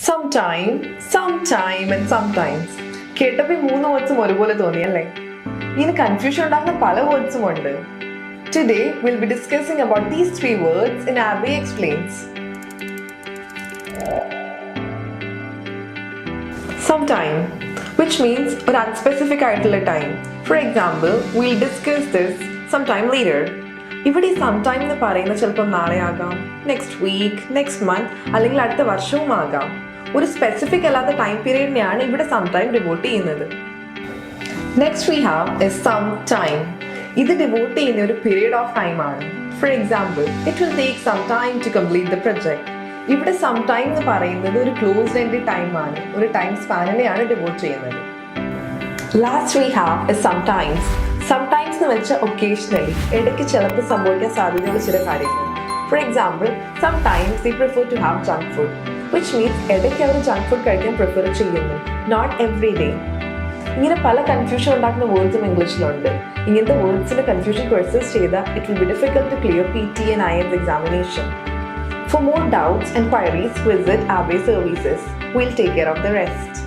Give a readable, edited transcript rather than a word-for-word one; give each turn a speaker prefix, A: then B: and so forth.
A: sometime and sometimes. കേട്ടപ്പോൾ ഈ 3 വേർഡ്സും ഒരുപോലെ തോന്നിയല്ലേ? ഇങ്ങനെ കൺഫ്യൂഷൻ ഉണ്ടാക്കുന്ന പല വേർഡ്സും ഉണ്ട്. Today we'll be discussing about these 3 words in Abe Explains. Sometime, which means an unspecific ആയിട്ടുള്ള time. For example, we'll discuss this sometime later. ഇവിടെ ഈ sometime എന്ന് പറയുന്നത് ചിലപ്പോൾ നാളെ ആകാം, നെക്സ്റ്റ് വീക്ക്, നെക്സ്റ്റ് മന്ത് അല്ലെങ്കിൽ അടുത്ത വർഷവും ആകാം. ഒരു സ്പെസിഫിക് അല്ലാത്ത ടൈം പീരീഡിനെയാണ് ഇവിടെ sometime ഡിവോട്ട് ചെയ്യുന്നത്. Next we have is sometime. ഇത് ഡിവോട്ട് ചെയ്യുന്ന ഒരു പീരീഡ് ഓഫ് ടൈം ആണ്. For example, it will take some time to complete the project. ഇവിടെ sometime എന്ന് പറയുന്നത് ഒരു ക്ലോസ്ഡ് എൻഡ് ടൈം ആണ്, ഒരു ടൈം സ്പാനിനെയാണ് ഡിവോട്ട് ചെയ്യുന്നത്. Last we have is sometimes. Sometimes എന്ന് വെച്ചാൽ ഒക്കേഷണലി, ഇടയ്ക്ക് ചിലപ്പോൾ സംഭവിക്കാൻ സാധ്യതയുള്ള ചില കാര്യങ്ങൾ. For example, sometimes they prefer to have junk food, which means ഇടയ്ക്ക് അവർ ജങ്ക് ഫുഡ് കഴിക്കാൻ പ്രിഫർ ചെയ്യുന്നു, നോട്ട് എവറി ഡേ. ഇങ്ങനെ പല കൺഫ്യൂഷൻ ഉണ്ടാക്കുന്ന വേർഡ്സും ഇംഗ്ലീഷിലുണ്ട്. ഇങ്ങനത്തെ വേർഡ്സിന്റെ കൺഫ്യൂഷൻ പെർസിസ്റ്റ് ചെയ്താൽ it will be difficult to clear PTE and IELTS examination. For more doubts and queries, visit Abe Services. We'll take care of the rest.